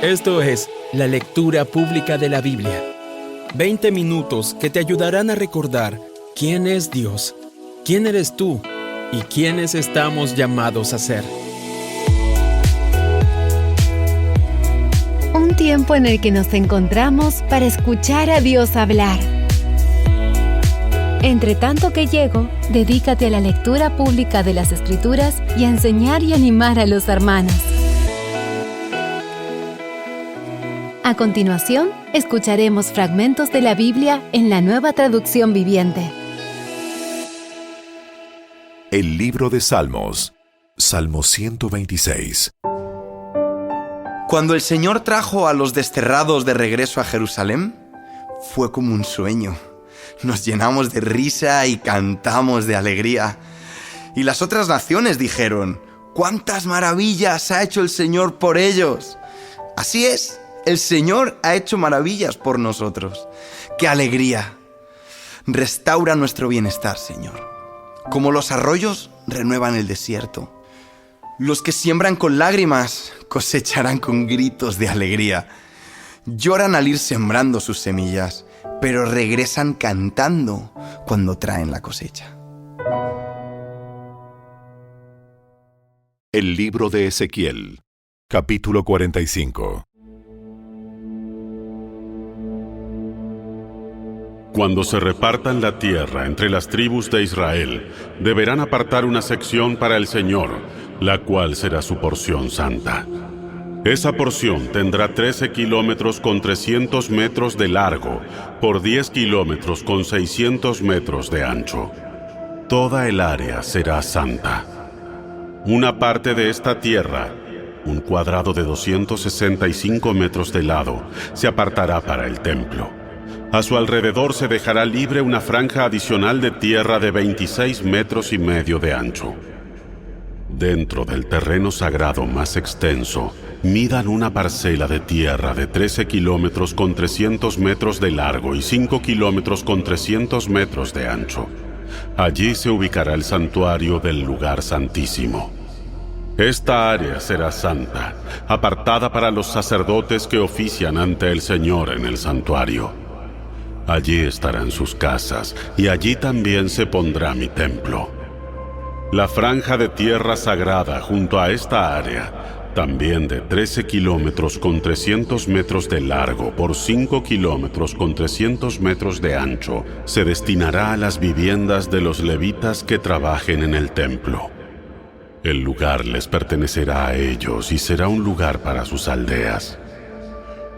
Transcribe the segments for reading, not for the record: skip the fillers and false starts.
Esto es la lectura pública de la Biblia. 20 minutos que te ayudarán a recordar quién es Dios, quién eres tú y quiénes estamos llamados a ser. Un tiempo en el que nos encontramos para escuchar a Dios hablar. Entre tanto que llego, dedícate a la lectura pública de las Escrituras y a enseñar y animar a los hermanos. A continuación, escucharemos fragmentos de la Biblia en la Nueva Traducción Viviente. El libro de Salmos, Salmo 126. Cuando el Señor trajo a los desterrados de regreso a Jerusalén, fue como un sueño. Nos llenamos de risa y cantamos de alegría. Y las otras naciones dijeron: ¡cuántas maravillas ha hecho el Señor por ellos! Así es, el Señor ha hecho maravillas por nosotros. ¡Qué alegría! Restaura nuestro bienestar, Señor. Como los arroyos renuevan el desierto. Los que siembran con lágrimas cosecharán con gritos de alegría. Lloran al ir sembrando sus semillas, pero regresan cantando cuando traen la cosecha. El libro de Ezequiel, capítulo 45. Cuando se repartan la tierra entre las tribus de Israel, deberán apartar una sección para el Señor, la cual será su porción santa. Esa porción tendrá 13 kilómetros con 300 metros de largo por 10 kilómetros con 600 metros de ancho. Toda el área será santa. Una parte de esta tierra, un cuadrado de 265 metros de lado, se apartará para el templo. A su alrededor se dejará libre una franja adicional de tierra de 26 metros y medio de ancho. Dentro del terreno sagrado más extenso, midan una parcela de tierra de 13 kilómetros con 300 metros de largo y 5 kilómetros con 300 metros de ancho. Allí se ubicará el santuario del lugar santísimo. Esta área será santa, apartada para los sacerdotes que ofician ante el Señor en el santuario. Allí estarán sus casas, y allí también se pondrá mi templo. La franja de tierra sagrada junto a esta área, también de 13 kilómetros con 300 metros de largo por 5 kilómetros con 300 metros de ancho, se destinará a las viviendas de los levitas que trabajen en el templo. El lugar les pertenecerá a ellos y será un lugar para sus aldeas.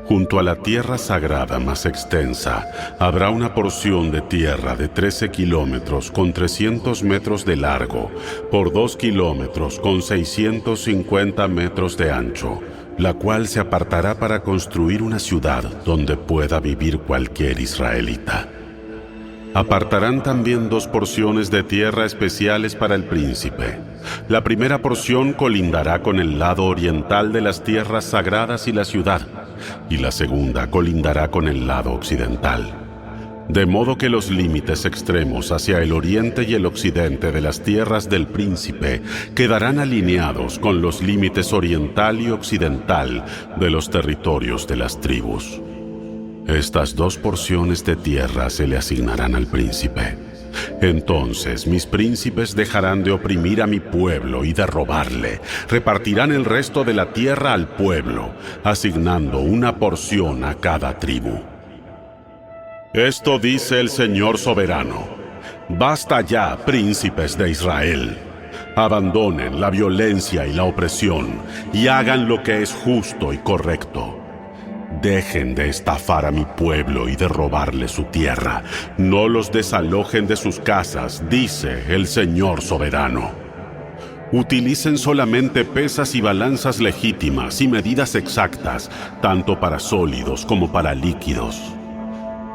Junto a la tierra sagrada más extensa, habrá una porción de tierra de 13 kilómetros con 300 metros de largo por 2 kilómetros con 650 metros de ancho, la cual se apartará para construir una ciudad donde pueda vivir cualquier israelita. Apartarán también 2 porciones de tierra especiales para el príncipe. La primera porción colindará con el lado oriental de las tierras sagradas y la ciudad, y la segunda colindará con el lado occidental. De modo que los límites extremos hacia el oriente y el occidente de las tierras del príncipe quedarán alineados con los límites oriental y occidental de los territorios de las tribus. Estas 2 porciones de tierra se le asignarán al príncipe. Entonces mis príncipes dejarán de oprimir a mi pueblo y de robarle. Repartirán el resto de la tierra al pueblo, asignando una porción a cada tribu. Esto dice el Señor soberano: basta ya, príncipes de Israel. Abandonen la violencia y la opresión y hagan lo que es justo y correcto. Dejen de estafar a mi pueblo y de robarle su tierra. No los desalojen de sus casas, dice el Señor soberano. Utilicen solamente pesas y balanzas legítimas y medidas exactas, tanto para sólidos como para líquidos.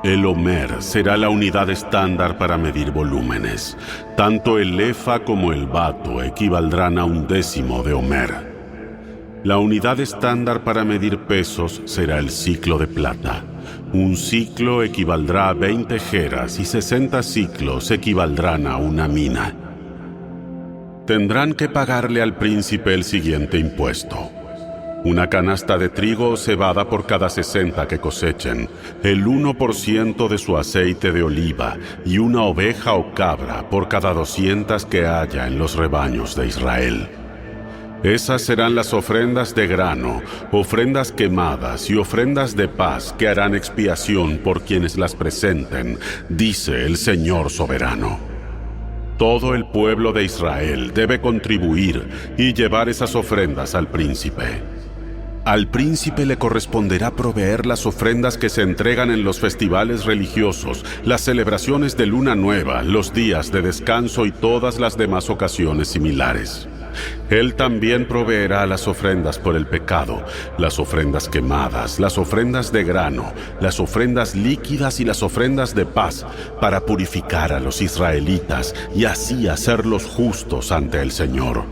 El homer será la unidad estándar para medir volúmenes. Tanto el efa como el bato equivaldrán a 1/10 de homer. La unidad estándar para medir pesos será el ciclo de plata. Un ciclo equivaldrá a 20 geras y 60 ciclos equivaldrán a una mina. Tendrán que pagarle al príncipe el siguiente impuesto: una canasta de trigo o cebada por cada 60 que cosechen, el 1% de su aceite de oliva y una oveja o cabra por cada 200 que haya en los rebaños de Israel. Esas serán las ofrendas de grano, ofrendas quemadas y ofrendas de paz que harán expiación por quienes las presenten, dice el Señor soberano. Todo el pueblo de Israel debe contribuir y llevar esas ofrendas al príncipe. Al príncipe le corresponderá proveer las ofrendas que se entregan en los festivales religiosos, las celebraciones de luna nueva, los días de descanso y todas las demás ocasiones similares. Él también proveerá las ofrendas por el pecado, las ofrendas quemadas, las ofrendas de grano, las ofrendas líquidas y las ofrendas de paz, para purificar a los israelitas y así hacerlos justos ante el Señor.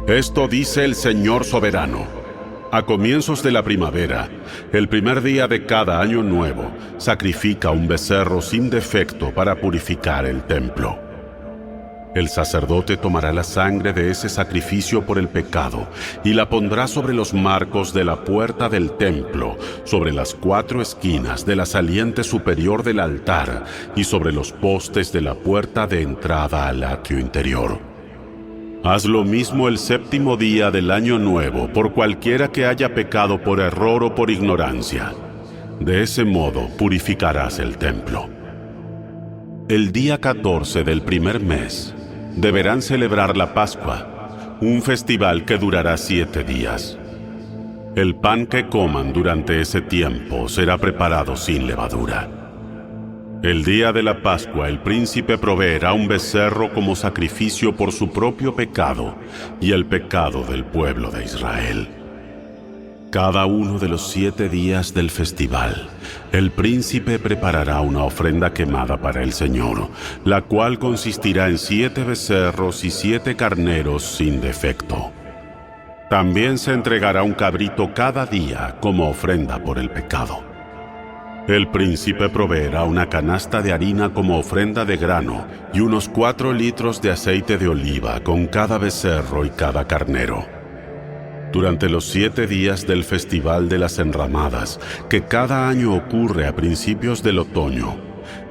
Esto dice el Señor soberano. A comienzos de la primavera, el primer día de cada año nuevo, sacrifica un becerro sin defecto para purificar el templo. El sacerdote tomará la sangre de ese sacrificio por el pecado y la pondrá sobre los marcos de la puerta del templo, sobre las 4 esquinas de la saliente superior del altar y sobre los postes de la puerta de entrada al atrio interior. Haz lo mismo el 7º día del año nuevo por cualquiera que haya pecado por error o por ignorancia. De ese modo purificarás el templo. El día 14 del primer mes deberán celebrar la Pascua, un festival que durará 7 días. El pan que coman durante ese tiempo será preparado sin levadura. El día de la Pascua el príncipe proveerá un becerro como sacrificio por su propio pecado y el pecado del pueblo de Israel. Cada uno de los 7 días del festival, el príncipe preparará una ofrenda quemada para el Señor, la cual consistirá en 7 becerros y 7 carneros sin defecto. También se entregará un cabrito cada día como ofrenda por el pecado. El príncipe proveerá una canasta de harina como ofrenda de grano y unos 4 litros de aceite de oliva con cada becerro y cada carnero. Durante los 7 días del Festival de las Enramadas, que cada año ocurre a principios del otoño,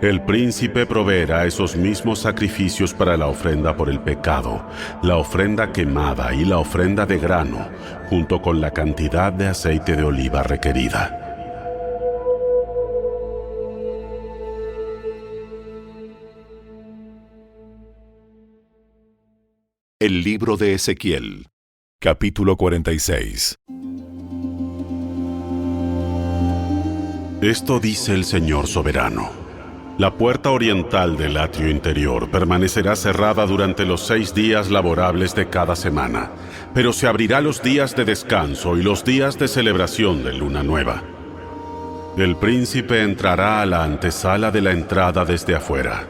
el príncipe proveerá esos mismos sacrificios para la ofrenda por el pecado, la ofrenda quemada y la ofrenda de grano, junto con la cantidad de aceite de oliva requerida. El libro de Ezequiel, capítulo 46. Esto dice el Señor soberano. La puerta oriental del atrio interior permanecerá cerrada durante los 6 días laborables de cada semana, pero se abrirá los días de descanso y los días de celebración de luna nueva. El príncipe entrará a la antesala de la entrada desde afuera.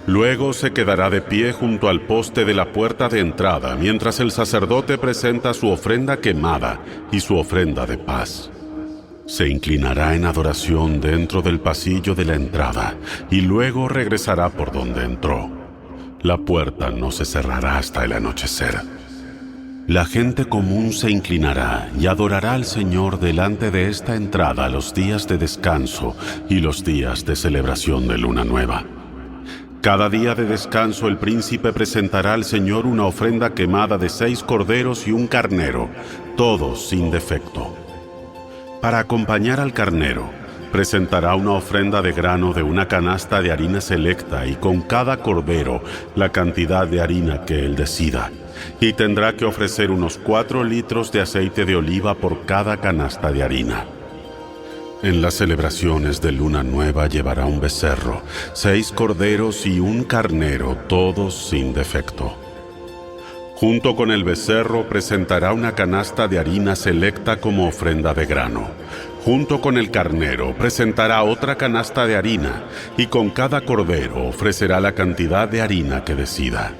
Luego se quedará de pie junto al poste de la puerta de entrada mientras el sacerdote presenta su ofrenda quemada y su ofrenda de paz. Se inclinará en adoración dentro del pasillo de la entrada y luego regresará por donde entró. La puerta no se cerrará hasta el anochecer. La gente común se inclinará y adorará al Señor delante de esta entrada los días de descanso y los días de celebración de luna nueva. Cada día de descanso el príncipe presentará al Señor una ofrenda quemada de 6 corderos y un carnero, todos sin defecto. Para acompañar al carnero, presentará una ofrenda de grano de una canasta de harina selecta y con cada cordero la cantidad de harina que él decida, y tendrá que ofrecer unos 4 litros de aceite de oliva por cada canasta de harina. En las celebraciones de luna nueva llevará un becerro, 6 corderos y un carnero, todos sin defecto. Junto con el becerro presentará una canasta de harina selecta como ofrenda de grano. Junto con el carnero presentará otra canasta de harina y con cada cordero ofrecerá la cantidad de harina que decida.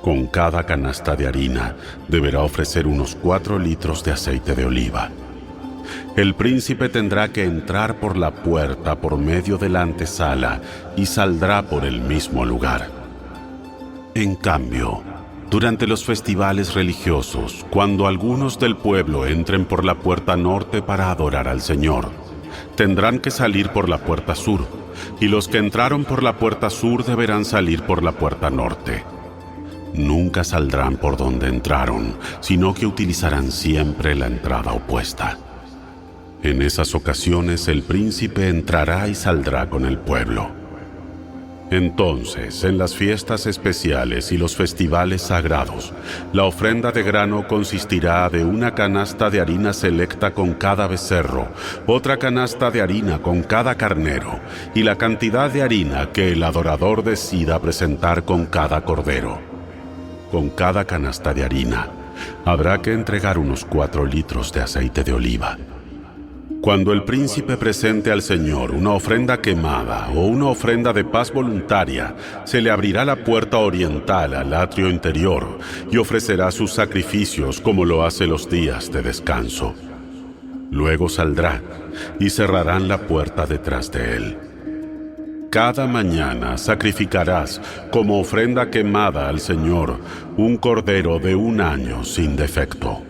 Con cada canasta de harina deberá ofrecer unos 4 litros de aceite de oliva. El príncipe tendrá que entrar por la puerta por medio de la antesala y saldrá por el mismo lugar. En cambio, durante los festivales religiosos, cuando algunos del pueblo entren por la puerta norte para adorar al Señor, tendrán que salir por la puerta sur, y los que entraron por la puerta sur deberán salir por la puerta norte. Nunca saldrán por donde entraron, sino que utilizarán siempre la entrada opuesta. En esas ocasiones el príncipe entrará y saldrá con el pueblo. Entonces, en las fiestas especiales y los festivales sagrados, la ofrenda de grano consistirá de una canasta de harina selecta con cada becerro, otra canasta de harina con cada carnero, y la cantidad de harina que el adorador decida presentar con cada cordero. Con cada canasta de harina, habrá que entregar unos 4 litros de aceite de oliva. Cuando el príncipe presente al Señor una ofrenda quemada o una ofrenda de paz voluntaria, se le abrirá la puerta oriental al atrio interior y ofrecerá sus sacrificios como lo hace los días de descanso. Luego saldrá y cerrarán la puerta detrás de él. Cada mañana sacrificarás como ofrenda quemada al Señor un cordero de 1 año sin defecto.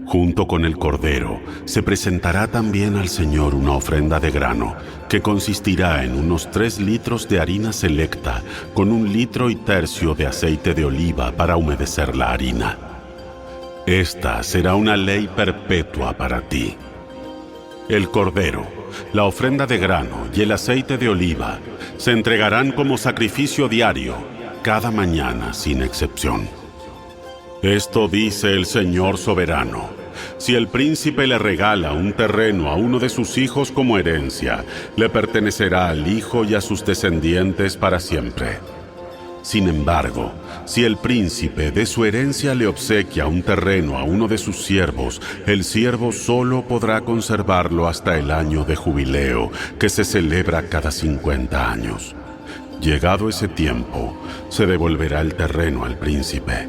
Junto con el cordero se presentará también al Señor una ofrenda de grano, que consistirá en unos 3 litros de harina selecta con 1,3 litros de aceite de oliva para humedecer la harina. Esta será una ley perpetua para ti. El cordero, la ofrenda de grano y el aceite de oliva se entregarán como sacrificio diario, cada mañana sin excepción. Esto dice el Señor soberano: si el príncipe le regala un terreno a uno de sus hijos como herencia, le pertenecerá al hijo y a sus descendientes para siempre. Sin embargo, si el príncipe de su herencia le obsequia un terreno a uno de sus siervos, el siervo solo podrá conservarlo hasta el año de jubileo, que se celebra cada 50 años. Llegado ese tiempo, se devolverá el terreno al príncipe.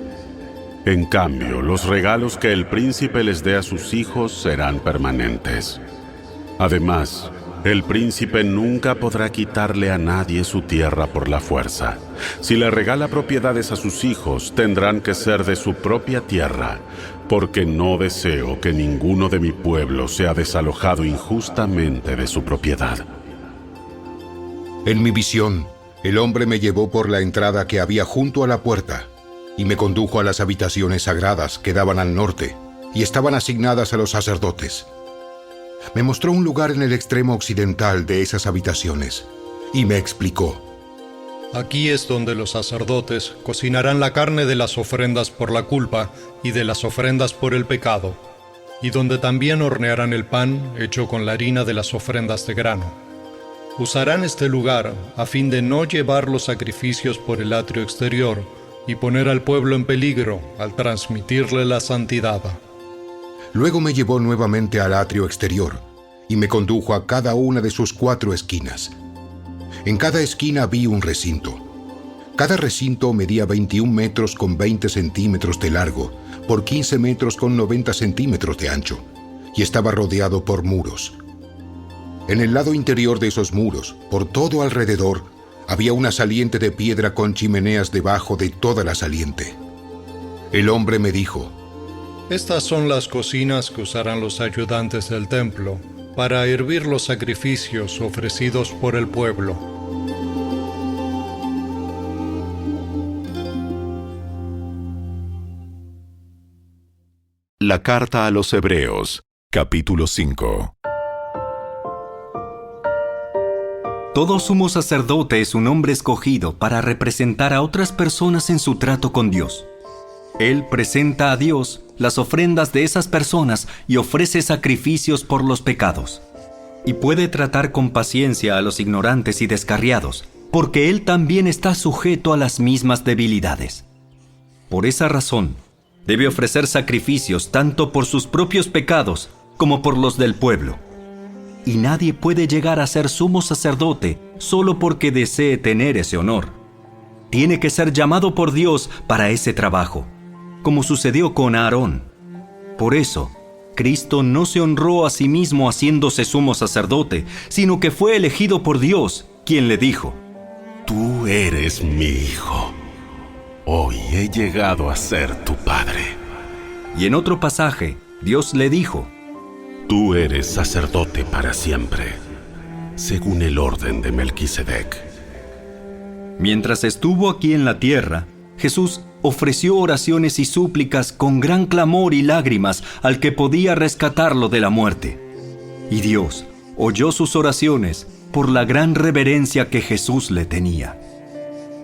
En cambio, los regalos que el príncipe les dé a sus hijos serán permanentes. Además, el príncipe nunca podrá quitarle a nadie su tierra por la fuerza. Si le regala propiedades a sus hijos, tendrán que ser de su propia tierra, porque no deseo que ninguno de mi pueblo sea desalojado injustamente de su propiedad. En mi visión, el hombre me llevó por la entrada que había junto a la puerta, y me condujo a las habitaciones sagradas que daban al norte, y estaban asignadas a los sacerdotes. Me mostró un lugar en el extremo occidental de esas habitaciones, y me explicó: aquí es donde los sacerdotes cocinarán la carne de las ofrendas por la culpa y de las ofrendas por el pecado, y donde también hornearán el pan hecho con la harina de las ofrendas de grano. Usarán este lugar a fin de no llevar los sacrificios por el atrio exterior y poner al pueblo en peligro al transmitirle la santidad. Luego me llevó nuevamente al atrio exterior y me condujo a cada una de sus 4 esquinas. En cada esquina vi un recinto. Cada recinto medía 21 metros con 20 centímetros de largo por 15 metros con 90 centímetros de ancho, y estaba rodeado por muros. En el lado interior de esos muros, por todo alrededor, había una saliente de piedra con chimeneas debajo de toda la saliente. El hombre me dijo: estas son las cocinas que usarán los ayudantes del templo para hervir los sacrificios ofrecidos por el pueblo. La carta a los Hebreos, capítulo 5. Todo sumo sacerdote es un hombre escogido para representar a otras personas en su trato con Dios. Él presenta a Dios las ofrendas de esas personas y ofrece sacrificios por los pecados. Y puede tratar con paciencia a los ignorantes y descarriados, porque él también está sujeto a las mismas debilidades. Por esa razón, debe ofrecer sacrificios tanto por sus propios pecados como por los del pueblo. Y nadie puede llegar a ser sumo sacerdote solo porque desee tener ese honor. Tiene que ser llamado por Dios para ese trabajo, como sucedió con Aarón. Por eso, Cristo no se honró a sí mismo haciéndose sumo sacerdote, sino que fue elegido por Dios, quien le dijo: Tú eres mi hijo. hoy he llegado a ser tu padre. Y en otro pasaje, Dios le dijo: Tú eres sacerdote para siempre, según el orden de Melquisedec. Mientras estuvo aquí en la tierra, Jesús ofreció oraciones y súplicas con gran clamor y lágrimas al que podía rescatarlo de la muerte. Y Dios oyó sus oraciones por la gran reverencia que Jesús le tenía.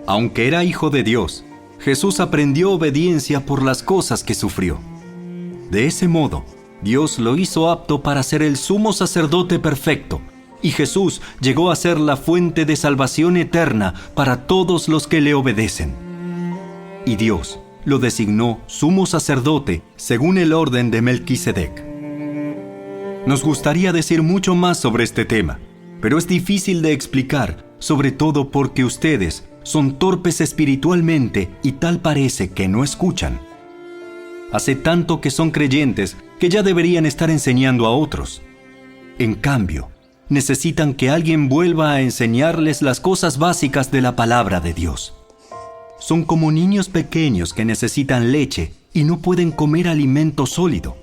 Aunque era hijo de Dios, Jesús aprendió obediencia por las cosas que sufrió. De ese modo, Dios lo hizo apto para ser el sumo sacerdote perfecto, y Jesús llegó a ser la fuente de salvación eterna para todos los que le obedecen. Y Dios lo designó sumo sacerdote según el orden de Melquisedec. Nos gustaría decir mucho más sobre este tema, pero es difícil de explicar, sobre todo porque ustedes son torpes espiritualmente y tal parece que no escuchan. Hace tanto que son creyentes que ya deberían estar enseñando a otros. En cambio, necesitan que alguien vuelva a enseñarles las cosas básicas de la palabra de Dios. Son como niños pequeños que necesitan leche y no pueden comer alimento sólido,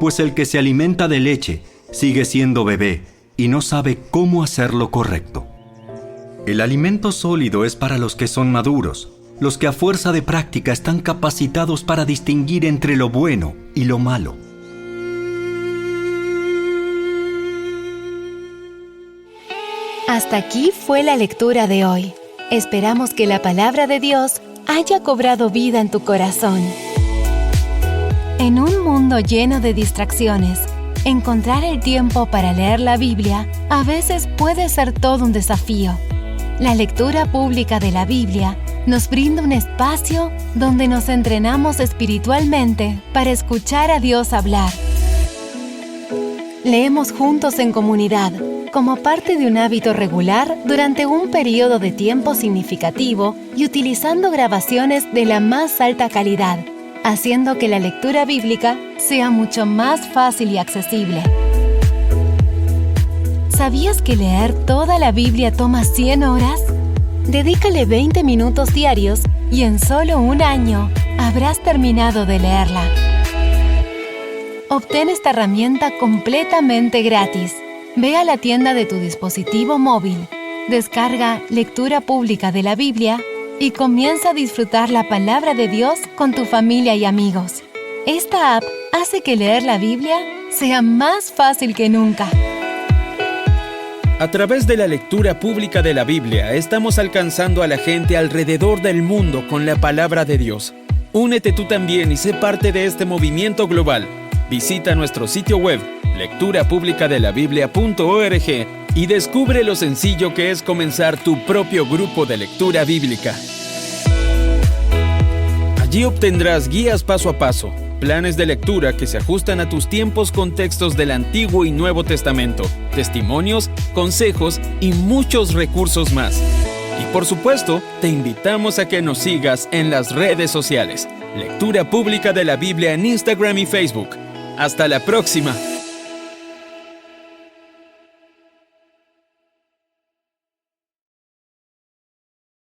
pues el que se alimenta de leche sigue siendo bebé y no sabe cómo hacer lo correcto. El alimento sólido es para los que son maduros, los que a fuerza de práctica están capacitados para distinguir entre lo bueno y lo malo. Hasta aquí fue la lectura de hoy. Esperamos que la palabra de Dios haya cobrado vida en tu corazón. En un mundo lleno de distracciones, encontrar el tiempo para leer la Biblia a veces puede ser todo un desafío. La lectura pública de la Biblia nos brinda un espacio donde nos entrenamos espiritualmente para escuchar a Dios hablar. Leemos juntos en comunidad, como parte de un hábito regular durante un periodo de tiempo significativo y utilizando grabaciones de la más alta calidad, haciendo que la lectura bíblica sea mucho más fácil y accesible. ¿Sabías que leer toda la Biblia toma 100 horas? Dedícale 20 minutos diarios y en solo un año habrás terminado de leerla. Obtén esta herramienta completamente gratis. Ve a la tienda de tu dispositivo móvil, descarga Lectura Pública de la Biblia y comienza a disfrutar la palabra de Dios con tu familia y amigos. Esta app hace que leer la Biblia sea más fácil que nunca. A través de la lectura pública de la Biblia, estamos alcanzando a la gente alrededor del mundo con la palabra de Dios. Únete tú también y sé parte de este movimiento global. Visita nuestro sitio web, lecturapublicadelabiblia.org, y descubre lo sencillo que es comenzar tu propio grupo de lectura bíblica. Allí obtendrás guías paso a paso, planes de lectura que se ajustan a tus tiempos con textos del Antiguo y Nuevo Testamento, testimonios, consejos y muchos recursos más. Y por supuesto, te invitamos a que nos sigas en las redes sociales. Lectura Pública de la Biblia en Instagram y Facebook. ¡Hasta la próxima!